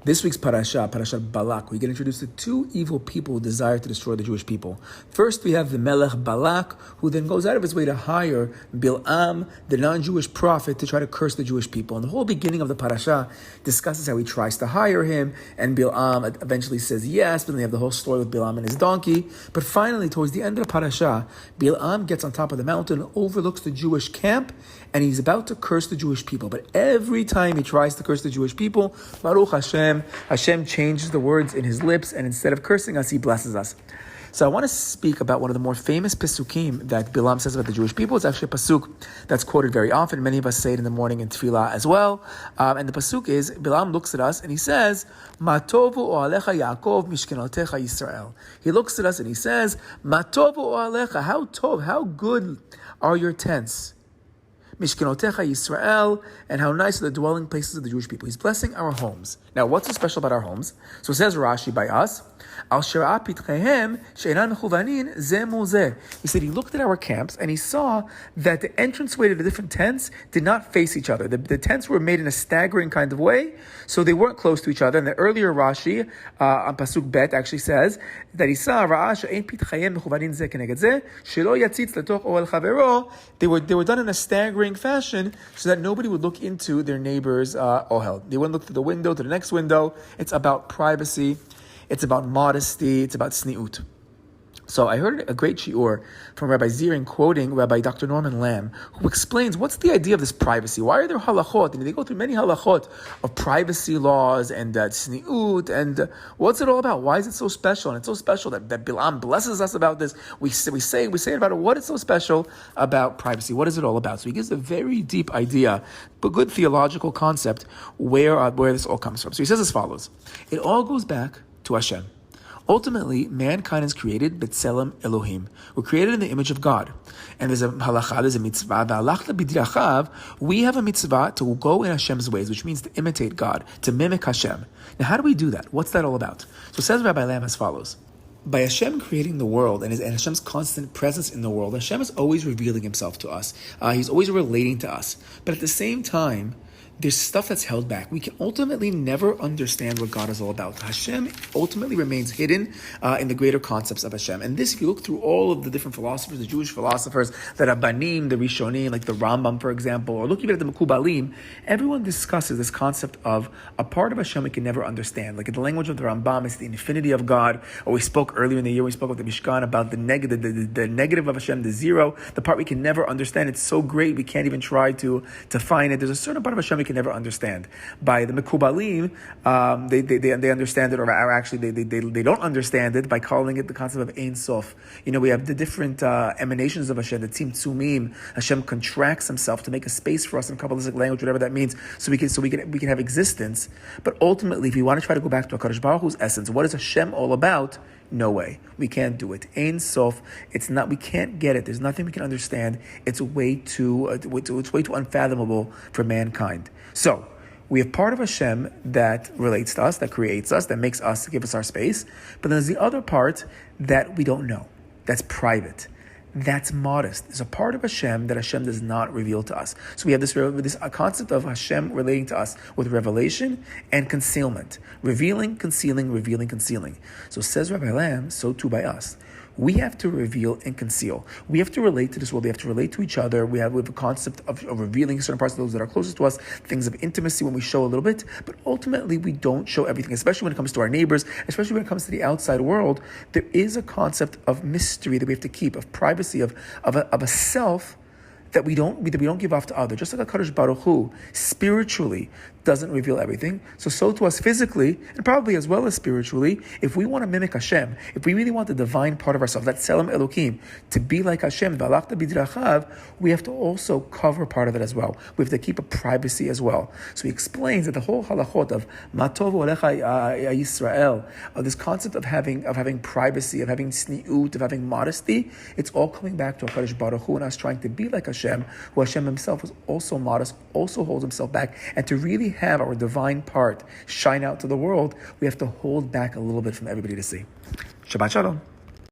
This week's parasha Balak, we get introduced to two evil people who desire to destroy the Jewish people. First, we have the Melech Balak, who then goes out of his way to hire Bilaam, the non-Jewish prophet, to try to curse the Jewish people. And the whole beginning of the parasha discusses how he tries to hire him, and Bilaam eventually says yes, but then they have the whole story with Bilaam and his donkey. But finally, towards the end of the parasha, Bilaam gets on top of the mountain, overlooks the Jewish camp, and he's about to curse the Jewish people. But every time he tries to curse the Jewish people, Baruch Hashem changes the words in his lips, and instead of cursing us, he blesses us. So I want to speak about one of the more famous pasukim that Bilaam says about the Jewish people. It's actually a pasuk that's quoted very often. Many of us say it in the morning in tefillah as well. And the pasuk is, Bilaam looks at us and he says, Ma tovu o'alecha Yaakov mishkenotecha Yisrael. He looks at us and he says, Ma tovu o'alecha, how tov, how good are your tents. Mishkenotecha Yisrael, and how nice are the dwelling places of the Jewish people. He's blessing our homes. Now, what's so special about our homes? So it says Rashi by us, Al shira pitchehem she'enan mechuvanin ze mu ze. He said he looked at our camps and he saw that the entranceway to the different tents did not face each other. The tents were made in a staggering kind of way, so they weren't close to each other. And the earlier Rashi on pasuk bet actually says that he saw ra'a she'en pitchehem mechuvanin ze keneged ze shelo yatzitz letoch ohel chavero. They were done in a staggering fashion so that nobody would look into their neighbor's ohel. They wouldn't look through the window to the next window. It's about privacy. It's about modesty. It's about sniut. So I heard a great shiur from Rabbi Zirin quoting Rabbi Dr. Norman Lamb, who explains what's the idea of this privacy. Why are there halachot? And they go through many halachot of privacy laws and sniut, and what's it all about? Why is it so special? And it's so special that Bilaam blesses us about this. We say about it. What is so special about privacy? What is it all about? So he gives a very deep idea, but good theological concept where this all comes from. So he says as follows: it all goes back to Hashem. Ultimately, mankind is created b'tselem Elohim. We're created in the image of God. And there's a halacha, there's a mitzvah. We have a mitzvah to go in Hashem's ways, which means to imitate God, to mimic Hashem. Now, how do we do that? What's that all about? So says Rabbi Lamb as follows. By Hashem creating the world and Hashem's constant presence in the world, Hashem is always revealing himself to us. He's always relating to us. But at the same time, there's stuff that's held back. We can ultimately never understand what God is all about. Hashem ultimately remains hidden in the greater concepts of Hashem. And this, if you look through all of the different philosophers, the Jewish philosophers, the Rabbanim, the Rishonim, like the Rambam, for example, or look even at the Mekubalim, everyone discusses this concept of a part of Hashem we can never understand. Like in the language of the Rambam, it's the infinity of God. Or we spoke earlier in the year, we spoke about the Mishkan, about the negative of Hashem, the zero, the part we can never understand. It's so great, we can't even try to find it. There's a certain part of Hashem we can never understand. By the Mekubalim, they understand it, or actually they don't understand it by calling it the concept of Ein Sof. We have the different emanations of Hashem, the Tzimtzumim. Hashem contracts himself to make a space for us in Kabbalistic language, whatever that means, so we can have existence. But ultimately, if we want to try to go back to HaKadosh Baruch Hu's essence, what is Hashem all about? No way. We can't do it. Ein Sof. It's not. We can't get it. There's nothing we can understand. It's way too unfathomable for mankind. So we have part of Hashem that relates to us, that creates us, that makes us, give us our space. But then there's the other part that we don't know. That's private. That's modest. There's a part of Hashem that Hashem does not reveal to us. So we have this concept of Hashem relating to us with revelation and concealment. Revealing, concealing, revealing, concealing. So says Rabbi Lamb, so too by us. We have to reveal and conceal. We have to relate to this world. We have to relate to each other. We have a concept of revealing certain parts of those that are closest to us, things of intimacy when we show a little bit, but ultimately we don't show everything, especially when it comes to our neighbors, especially when it comes to the outside world. There is a concept of mystery that we have to keep, of privacy, of a self that we don't give off to others. Just like HaKadosh Baruch Hu spiritually doesn't reveal everything, so to us physically, and probably as well as spiritually, if we want to mimic Hashem, if we really want the divine part of ourselves, that Tselem Elokim, to be like Hashem, we have to also cover part of it as well. We have to keep a privacy as well. So he explains that the whole halachot of Matov Olecha Yisrael, of this concept of having privacy, of having sniut, of having modesty, it's all coming back to HaKadosh Baruch Hu and us trying to be like Hashem, who Hashem himself was also modest, also holds himself back, and to really have our divine part shine out to the world, we have to hold back a little bit from everybody to see. Shabbat Shalom.